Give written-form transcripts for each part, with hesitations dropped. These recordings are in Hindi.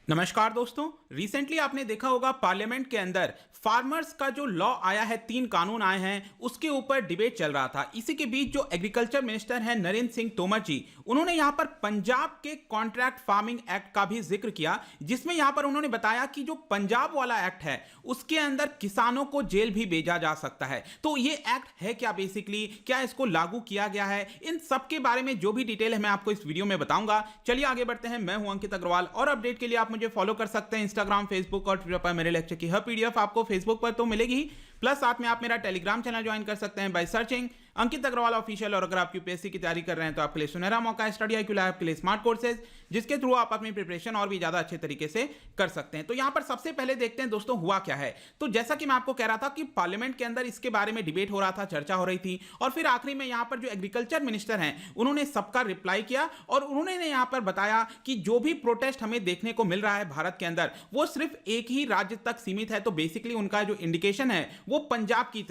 नमस्कार दोस्तों। रिसेंटली आपने देखा होगा पार्लियामेंट के अंदर फार्मर्स का जो लॉ आया है, 3 कानून आए हैं, उसके ऊपर डिबेट चल रहा था। इसी के बीच जो एग्रीकल्चर मिनिस्टर हैं नरेंद्र सिंह तोमर जी, उन्होंने यहां पर पंजाब के कॉन्ट्रैक्ट फार्मिंग एक्ट का भी जिक्र किया, जिसमें यहां पर उन्होंने बताया कि जो पंजाब वाला एक्ट है उसके अंदर किसानों को जेल भी भेजा जा सकता है। तो ये एक्ट है क्या, बेसिकली क्या इसको लागू किया गया है, इन सब के बारे में जो भी डिटेल है मैं आपको इस वीडियो में बताऊंगा। चलिए आगे बढ़ते हैं। मैं हूं अंकित अग्रवाल और अपडेट के लिए आप मुझे फॉलो कर सकते हैं इंस्टाग्राम, फेसबुक और ट्विटर पर। मेरे लेक्चर की हर पीडीएफ आपको फेसबुक पर तो मिलेगी, प्लस साथ में आप मेरा टेलीग्राम चैनल ज्वाइन कर सकते हैं by searching Ankit Agarwal official. और अगर आप यूपीएससी की तैयारी कर रहे हैं तो आपके लिए सुनहरा मौका है स्टडी IQ लैब के लिए स्मार्ट कोर्सेज, जिसके थ्रू आप अपनी प्रिपरेशन और भी ज्यादा अच्छे तरीके से कर सकते हैं। तो यहां पर सबसे पहले देखते हैं दोस्तों हुआ क्या है। तो जैसा कि मैं आपको कह रहा था कि पार्लियामेंट के अंदर इसके बारे में डिबेट हो रहा था, चर्चा हो रही थी, और फिर आखिरी में यहां पर जो एग्रीकल्चर मिनिस्टर हैं उन्होंने सबका रिप्लाई किया और उन्होंने यहां पर बताया कि जो भी प्रोटेस्ट हमें देखने को मिल रहा है भारत के अंदर वो सिर्फ एक ही राज्य तक सीमित है। तो बेसिकली उनका जो इंडिकेशन है वो पंजाब की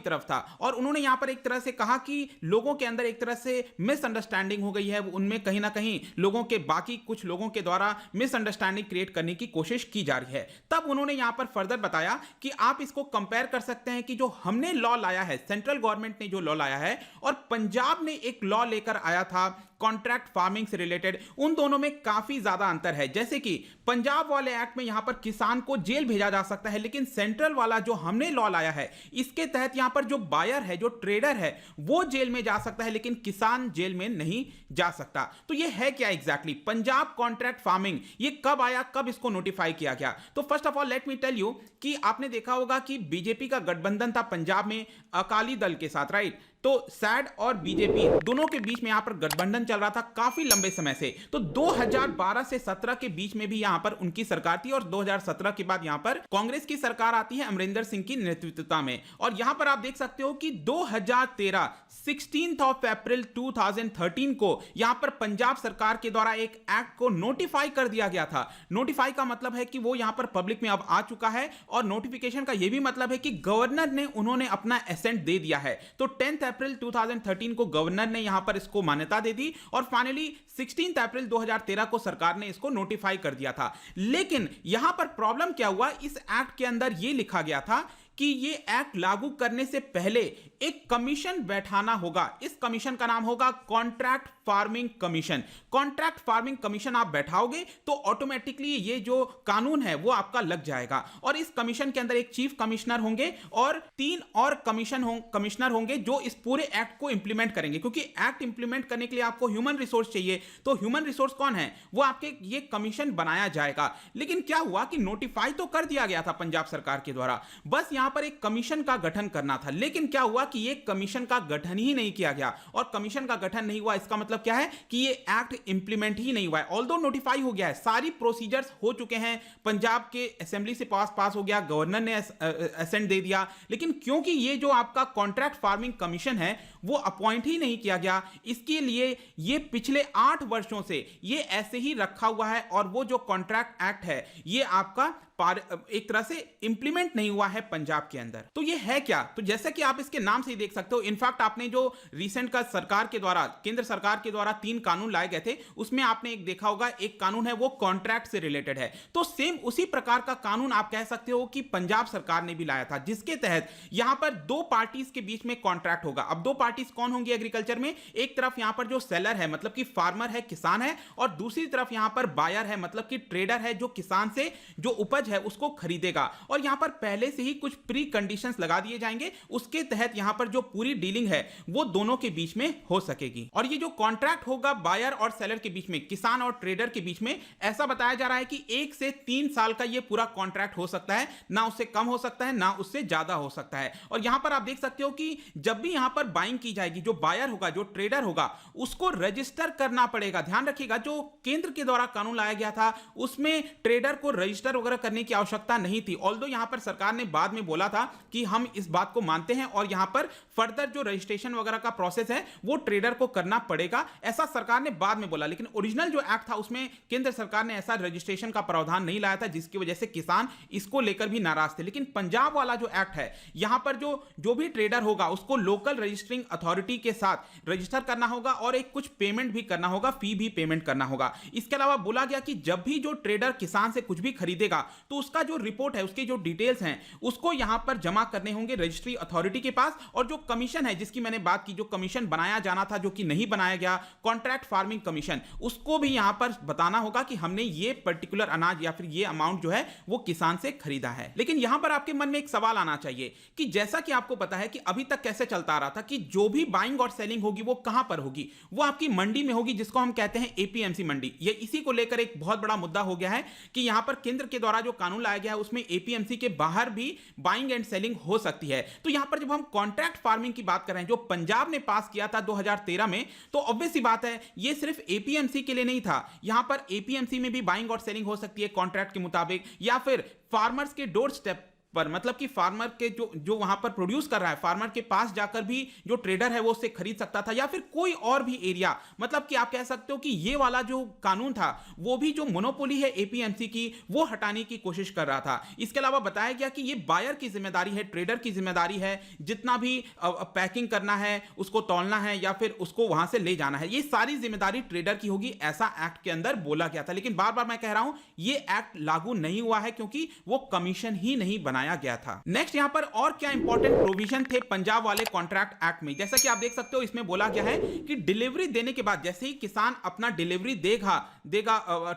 तरफ था। और उन्होंने यहां पर एक तरह से कहा कि लोगों के अंदर एक तरह से मिसअंडरस्टैंडिंग हो गई है, उनमें कहीं ना कहीं लोगों के बाकी कुछ लोगों के द्वारा मिसअंडरस्टैंडिंग क्रिएट करने की कोशिश की जा रही है। तब उन्होंने यहां पर फर्दर बताया कि आप इसको कंपेयर कर सकते हैं कि जो हमने लॉ लाया है, सेंट्रल गवर्नमेंट ने जो लॉ लाया है और पंजाब ने एक लॉ लेकर आया था कॉन्ट्रैक्ट फार्मिंग से रिलेटेड, उन दोनों में काफी ज्यादा अंतर है। जैसे कि पंजाब वाले एक्ट में यहां पर किसान को जेल भेजा जा सकता है, लेकिन सेंट्रल वाला जो हमने लॉ लाया है इसके तहत यहां पर जो बायर है, जो ट्रेडर है, वो जेल में जा सकता है, लेकिन किसान जेल में नहीं जा सकता। तो ये है क्या एग्जैक्टली पंजाब कॉन्ट्रैक्ट फार्मिंग, ये कब आया, कब इसको नोटिफाई किया गया? तो first of all let me tell you कि आपने देखा होगा कि बीजेपी का गठबंधन था पंजाब में अकाली दल के साथ, राइट? तो सैड और बीजेपी दोनों के बीच में यहां पर गठबंधन चल रहा था काफी लंबे समय से। तो 2012 से 17 के बीच में भी यहां पर उनकी सरकार थी और 2017 के बाद यहां पर कांग्रेस की सरकार आती है अमरिंदर सिंह की नेतृत्व में। और यहां पर आप देख सकते हो कि 2013 16 अप्रैल 2013 को यहां पर पंजाब सरकार के द्वारा एक एक्ट को नोटिफाई कर दिया गया था। नोटिफाई का मतलब है कि वो यहां पर पब्लिक में अब आ चुका है, और नोटिफिकेशन का यह भी मतलब है कि गवर्नर ने उन्होंने अपना एसेंट दे दिया है। तो 10 अप्रैल 2013 को गवर्नर ने यहां पर इसको मान्यता दे दी और फाइनली 16 अप्रैल 2013 को सरकार ने इसको नोटिफाई कर दिया था। लेकिन यहां पर प्रॉब्लम क्या हुआ, इस एक्ट के अंदर यह लिखा गया था कि ये एक्ट लागू करने से पहले एक कमीशन बैठाना होगा। इस कमीशन का नाम होगा contract farming commission. Contract farming commission आप बैठाओगे तो ऑटोमेटिकली ये जो कानून है वो आपका लग जाएगा। और इस कमीशन के अंदर एक चीफ कमिश्नर होंगे और 3 और कमिश्नर होंगे जो इस पूरे एक्ट को इंप्लीमेंट करेंगे, क्योंकि एक्ट इंप्लीमेंट करने के लिए आपको ह्यूमन रिसोर्स चाहिए। तो ह्यूमन रिसोर्स कौन है, वो आपके ये कमीशन बनाया जाएगा। लेकिन क्या हुआ कि नोटिफाई तो कर दिया गया था पंजाब सरकार के द्वारा, बस यहां पर एक कमीशन का गठन करना था। लेकिन क्या हुआ कि ये कमीशन का गठन ही नहीं किया गया, और कमीशन का गठन नहीं हुआ इसका मतलब क्या है कि ये एक्ट इंप्लीमेंट ही नहीं हुआ है। ऑल्दो नोटिफाई हो गया है, सारी प्रोसीजर्स हो चुके हैं, पंजाब के असेंबली से पास हो गया, गवर्नर ने असेंट दे दिया, लेकिन क्योंकि ये जो आपका कॉन्ट्रैक्ट फार्मिंग कमीशन है वो अपॉइंट ही नहीं किया गया, इसके लिए ये पिछले 8 वर्षों से ये ऐसे ही रखा हुआ है। और वो जो कॉन्ट्रैक्ट एक्ट है ये आपका एक तरह से इंप्लीमेंट नहीं हुआ है पंजाब के अंदर। तो ये है क्या, तो जैसा कि आप इसके नाम से ही देख सकते हो, इनफैक्ट आपने जो रिसेंट का सरकार के द्वारा, केंद्र सरकार के द्वारा 3 कानून लाए गए थे, उसमें आपने एक देखा होगा, एक कानून है वो कॉन्ट्रैक्ट से रिलेटेड है। तो सेम उसी प्रकार का कानून आप कह सकते हो कि पंजाब सरकार ने भी लाया था, जिसके तहत यहां पर 2 पार्टीज के बीच में कॉन्ट्रैक्ट होगा। अब 2 पार्टीज कौन होंगी एग्रीकल्चर में, एक तरफ यहां पर जो सेलर है मतलब कि फार्मर है, किसान है, और दूसरी तरफ यहां पर बायर है मतलब कि ट्रेडर है, जो किसान से जो उपज है उसको खरीदेगा। और यहां पर पहले से ही कुछ प्री कंडीशंस लगा दिए जाएंगे, उसके तहत यहां पर जो पूरी डीलिंग है वो दोनों के बीच में हो सकेगी। और ये जो कॉन्ट्रैक्ट होगा बायर और सेलर के बीच में, किसान और ट्रेडर के बीच में, ऐसा बताया जा रहा है कि 1 से 3 साल का ये पूरा कॉन्ट्रैक्ट हो सकता है, ना उससे कम हो सकता है ना उससे ज्यादा हो सकता है। और यहां पर आप देख सकते हो कि जब भी यहां पर बाइंग की जाएगी, जो बायर होगा, जो ट्रेडर होगा, उसको रजिस्टर करना पड़ेगा। ध्यान रखिएगा, जो केंद्र के द्वारा कानून लाया गया था उसमें ट्रेडर को रजिस्टर वगैरह करने करने की आवश्यकता नहीं थी। ऑल्दो यहां पर सरकार ने बाद में बोला था कि हम इस बात को मानते हैं और यहां पर फर्दर जो रजिस्ट्रेशन वगैरह का प्रोसेस है वो ट्रेडर को करना पड़ेगा, ऐसा सरकार ने बाद में बोला। लेकिन ओरिजिनल जो एक्ट था उसमें केंद्र सरकार ने ऐसा रजिस्ट्रेशन का प्रावधान नहीं लाया था, जिसकी वजह से किसान इसको लेकर भी नाराज थे। लेकिन पंजाब वाला जो एक्ट है, यहां पर जो भी ट्रेडर होगा उसको लोकल रजिस्टरिंग अथॉरिटी के साथ रजिस्टर करना होगा और एक कुछ पेमेंट भी करना होगा, फी भी पेमेंट करना होगा। इसके अलावा बोला गया कि जब भी जो ट्रेडर किसान से कुछ भी खरीदेगा तो उसका जो रिपोर्ट है, उसकी जो डिटेल्स हैं, उसको यहां पर जमा करने होंगे रजिस्ट्री अथॉरिटी के पास। और जो कमीशन है जिसकी मैंने बात की, जो कमीशन बनाया जाना था जो कि नहीं बनाया गया, कॉन्ट्रैक्ट फार्मिंग कमीशन, उसको भी यहां पर बताना होगा कि हमने ये पर्टिकुलर अनाज या फिर ये अमाउंट जो है वो किसान से खरीदा है। लेकिन यहां पर आपके मन में एक सवाल आना चाहिए कि जैसा कि आपको पता है कि अभी तक कैसे चलता आ रहा था कि जो भी बाइंग और सेलिंग होगी वो कहां पर होगी, वो आपकी मंडी में होगी, जिसको हम कहते हैं एपीएमसी मंडी। ये इसी को लेकर एक बहुत बड़ा मुद्दा हो गया है कि यहां पर केंद्र के द्वारा जो कानून लाया गया है उसमें एपीएमसी के बाहर भी बाइंग एंड सेलिंग हो सकती है। तो यहां पर जब हम कॉन्ट्रैक्ट फार्मिंग की बात कर रहे हैं, जो पंजाब ने पास किया था 2013 में, तो ऑब्वियस सी बात है ये सिर्फ एपीएमसी के लिए नहीं था। यहां पर एपीएमसी में भी बाइंग और सेलिंग हो सकती है कॉन्ट्रैक्ट के मुताबिक, या फिर फार्मर्स के डोर स्टेप पर, मतलब कि फार्मर के जो वहां पर प्रोड्यूस कर रहा है, फार्मर के पास जाकर भी जो ट्रेडर है वो उससे खरीद सकता था, या फिर कोई और भी एरिया। मतलब कि आप कह सकते हो कि ये वाला जो कानून था वो भी जो मोनोपोली है एपीएमसी की वो हटाने की कोशिश कर रहा था। इसके अलावा बताया गया कि ये बायर की जिम्मेदारी है, ट्रेडर की जिम्मेदारी है, जितना भी पैकिंग करना है, उसको तौलना है या फिर उसको वहां से ले जाना है, ये सारी जिम्मेदारी ट्रेडर की होगी, ऐसा एक्ट के अंदर बोला गया था। लेकिन बार बार मैं कह रहा हूं ये एक्ट लागू नहीं हुआ है क्योंकि वो कमीशन ही नहीं बनाया गया था। नेक्स्ट यहां पर और क्या इंपॉर्टेंट प्रोविजन थे पंजाब वाले कॉन्ट्रैक्ट एक्ट में, जैसा कि आप देख सकते हो इसमें बोला गया है कि डिलीवरी देने के बाद जैसे ही किसान अपना डिलीवरी देगा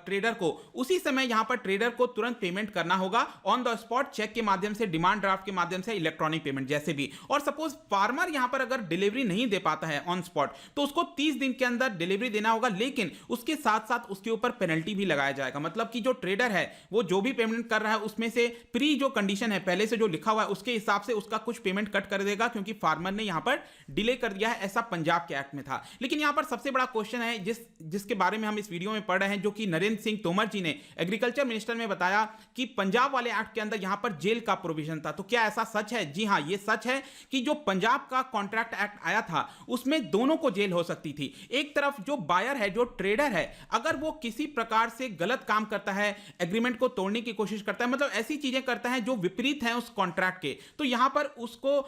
ट्रेडर को, उसी समय यहां पर ट्रेडर को तुरंत पेमेंट करना होगा ऑन द स्पॉट, चेक के माध्यम से, डिमांड ड्राफ्ट के माध्यम से, इलेक्ट्रॉनिक पेमेंट जैसे भी। और सपोज फार्मर यहां पर अगर डिलीवरी नहीं दे पाता है ऑन स्पॉट तो उसको 30 दिन के अंदर डिलीवरी देना होगा, लेकिन उसके साथ साथ उसके ऊपर पेनल्टी भी लगाया जाएगा। मतलब कि जो ट्रेडर है वो जो भी पेमेंट कर रहा है उसमें से प्री जो कंडीशन है, पहले से जो लिखा हुआ है उसके हिसाब से उसका कुछ पेमेंट कट कर देगा, क्योंकि फार्मर ने यहां पर डिले कर दिया है, ऐसा पंजाब के एक्ट में था। लेकिन यहां पर सबसे बड़ा क्वेश्चन है जिसके बारे में हम इस वीडियो में पढ़ रहे हैं, जो कि नरेंद्र सिंह तोमर जी ने एग्रीकल्चर मिनिस्टर में बताया कि पंजाब वाले एक्ट के अंदर यहां पर जेल का प्रोविजन था। तो क्या ऐसा सच है? जी हां, यह सच है कि जो पंजाब का कॉन्ट्रैक्ट एक्ट आया था उसमें दोनों को जेल हो सकती थी। एक तरफ जो बायर है, जो ट्रेडर है, अगर वो किसी प्रकार से गलत काम करता है, एग्रीमेंट को तोड़ने की कोशिश करता है, मतलब ऐसी चीजें करता है जो विपरीत है उस कॉन्ट्रैक्ट के, तो यहां पर उसको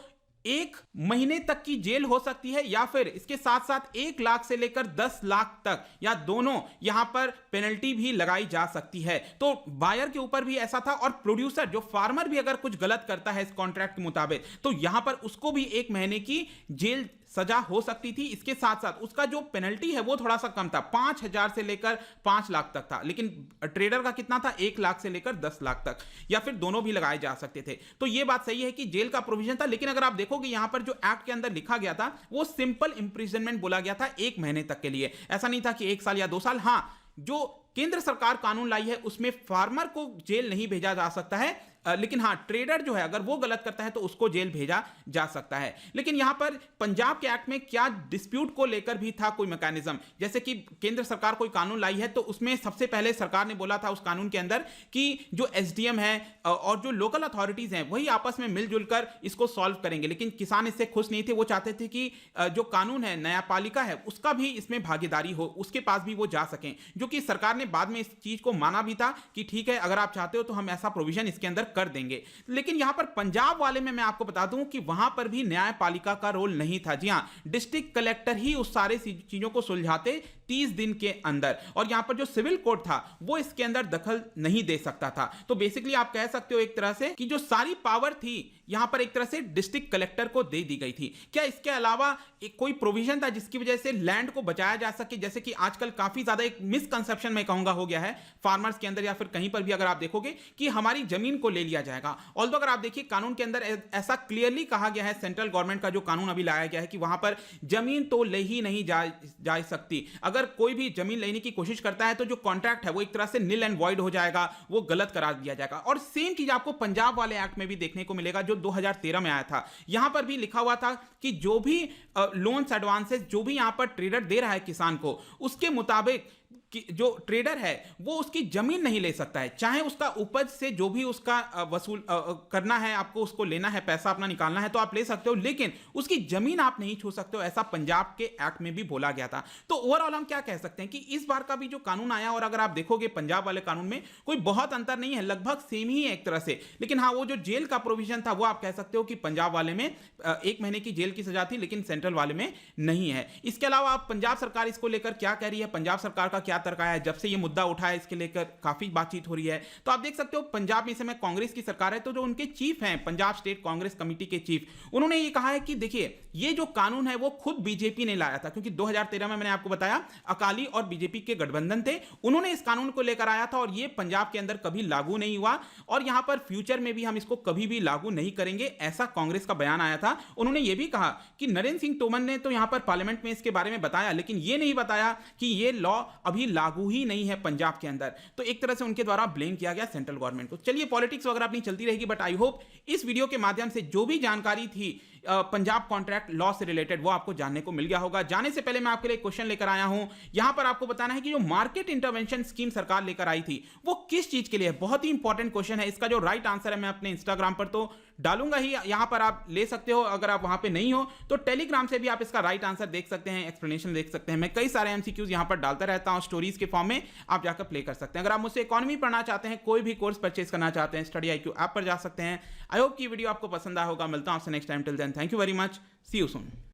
1 महीने तक की जेल हो सकती है, या फिर इसके साथ साथ 1 लाख से लेकर 10 लाख तक, या दोनों यहां पर पेनल्टी भी लगाई जा सकती है। तो बायर के ऊपर भी ऐसा था, और प्रोड्यूसर जो फार्मर भी अगर कुछ गलत करता है इस कॉन्ट्रैक्ट के मुताबिक तो यहां पर उसको भी 1 महीने की जेल सजा हो सकती थी। इसके साथ साथ उसका जो पेनल्टी है वो थोड़ा सा कम था, 5,000 से लेकर 5 लाख तक था, लेकिन ट्रेडर का कितना था, 1 लाख से लेकर 10 लाख तक, या फिर दोनों भी लगाए जा सकते थे। तो ये बात सही है कि जेल का प्रोविजन था, लेकिन अगर आप देखोगे यहां पर जो एक्ट के अंदर लिखा गया था वो सिंपल इंप्रिजनमेंट बोला गया था 1 महीने तक के लिए। ऐसा नहीं था कि 1 साल या 2 साल। हां, जो केंद्र सरकार कानून लाई है उसमें फार्मर को जेल नहीं भेजा जा सकता है, लेकिन हां ट्रेडर जो है अगर वो गलत करता है तो उसको जेल भेजा जा सकता है। लेकिन यहां पर पंजाब के एक्ट में क्या डिस्प्यूट को लेकर भी था कोई मैकेनिज्म, जैसे कि केंद्र सरकार कोई कानून लाई है तो उसमें सबसे पहले सरकार ने बोला था उस कानून के अंदर कि जो एसडीएम है और जो लोकल अथॉरिटीज हैं वही आपस में मिलजुल कर इसको सॉल्व करेंगे। लेकिन किसान इससे खुश नहीं थे, वो चाहते थे कि जो कानून है, न्यायपालिका है, उसका भी इसमें भागीदारी हो, उसके पास भी वो जा सकें, जो कि सरकार ने बाद में इस चीज को माना भी था कि ठीक है अगर आप चाहते हो तो हम ऐसा प्रोविजन इसके अंदर कर देंगे। लेकिन यहां पर पंजाब वाले में मैं आपको बता दूं कि वहां पर भी न्यायपालिका का रोल नहीं था। जी हां, डिस्ट्रिक्ट कलेक्टर ही उस सारे चीजों को सुलझाते 30 दिन के अंदर, और यहां पर जो सिविल कोर्ट था वो इसके अंदर दखल नहीं दे सकता था। तो बेसिकली आप कह सकते हो एक तरह से कि जो सारी पावर थी यहां पर एक तरह से डिस्ट्रिक्ट कलेक्टर को दे दी गई थी। क्या इसके अलावा एक कोई प्रोविजन था जिसकी वजह से लैंड को बचाया जा सके, जैसे कि आजकल काफी ज्यादा एक मिसकंसेप्शन मैं कहूंगा हो गया है फार्मर्स के अंदर या फिर कहीं पर भी अगर आप देखोगे कि हमारी जमीन को ले लिया जाएगा। ऑल्दो अगर आप देखिए कानून के अंदर ऐसा क्लियरली कहा गया है, सेंट्रल गवर्नमेंट का जो कानून अभी लाया गया है कि वहां पर जमीन तो ले ही नहीं जा सकती। अगर कोई भी जमीन लेने की कोशिश करता है तो जो कॉन्ट्रैक्ट है वो एक तरह से निल एंड वॉइड हो जाएगा, वो गलत करार दिया जाएगा। और सेम चीज आपको पंजाब वाले एक्ट में भी देखने को मिलेगा जो 2013 में आया था। यहां पर भी लिखा हुआ था कि जो भी लोन्स एडवांसेस जो भी यहां पर ट्रेडर दे रहा है किसान को, उसके मुताबिक जो ट्रेडर है वो उसकी जमीन नहीं ले सकता है, चाहे उसका उपज से जो भी उसका वसूल करना है, आपको उसको लेना है, पैसा अपना निकालना है तो आप ले सकते हो, लेकिन उसकी जमीन आप नहीं छू सकते हो, ऐसा पंजाब के एक्ट में भी बोला गया था। तो ओवरऑल हम क्या कह सकते हैं कि इस बार का भी जो कानून आया, और अगर आप देखोगे पंजाब वाले कानून में कोई बहुत अंतर नहीं है, लगभग सेम ही है एक तरह से, लेकिन हाँ वो जो जेल का प्रोविजन था वो आप कह सकते हो कि पंजाब वाले में 1 महीने की जेल की सजा थी, लेकिन सेंट्रल वाले में नहीं है। इसके अलावा आप पंजाब सरकार इसको लेकर क्या कह रही है, पंजाब सरकार का क्या तर्क आया, जब से ये मुद्दा उठा है इसके लेकर काफी बातचीत हो रही है। तो आप देख सकते हो पंजाब में इस समय कांग्रेस की सरकार है, तो जो उनके चीफ हैं, पंजाब स्टेट कांग्रेस कमेटी के चीफ, उन्होंने ये कहा है कि देखिए ये जो कानून है वो खुद बीजेपी ने लाया था, क्योंकि 2013 में मैंने आपको बताया अकाली और बीजेपी के गठबंधन थे, उन्होंने इस कानून को लेकर आया था, और ये पंजाब के अंदर कभी लागू नहीं हुआ, और यहां पर फ्यूचर में भी हम इसको कभी भी लागू नहीं करेंगे, ऐसा कांग्रेस का बयान आया था। उन्होंने ये भी कहा कि नरेंद्र सिंह तोमर ने तो यहां पर पार्लियामेंट में इसके बारे में बताया, लेकिन ये नहीं बताया कि ये लॉ अभी लागू ही नहीं है पंजाब के अंदर। तो एक तरह से उनके द्वारा ब्लेम किया गया सेंट्रल गवर्नमेंट को। चलिए पॉलिटिक्स वगैरह अपनी चलती रहेगी, बट आई होप इस वीडियो के माध्यम से जो भी जानकारी थी पंजाब कॉन्ट्रैक्ट लॉ से रिलेटेड वो आपको जानने को मिल गया होगा। जाने से पहले मैं आपके लिए क्वेश्चन लेकर आया हूं, यहां पर आपको बताना है कि जो मार्केट इंटरवेंशन स्कीम सरकार लेकर आई थी वो किस चीज के लिए है। बहुत ही इंपॉर्टेंट क्वेश्चन है, इसका जो राइट आंसर है मैं अपने इंस्टाग्राम पर तो डालूंगा ही, यहां पर आप ले सकते हो, अगर आप वहां पे नहीं हो तो टेलीग्राम से भी आप इसका राइट आंसर देख सकते हैं, एक्सप्लेनेशन देख सकते हैं। मैं कई सारे एमसीक्यूज यहां पर डालता रहता हूं स्टोरीज के फॉर्म में, आप जाकर प्ले कर सकते हैं। अगर आप मुझसे इकोनॉमी पढ़ना चाहते हैं, कोई भी कोर्स परचेज करना चाहते हैं, स्टडी IQ ऐप पर जा सकते हैं। आई होप कि वीडियो आपको पसंद आया होगा। मिलता हूं आपसे next time, till then thank you very much, see you soon.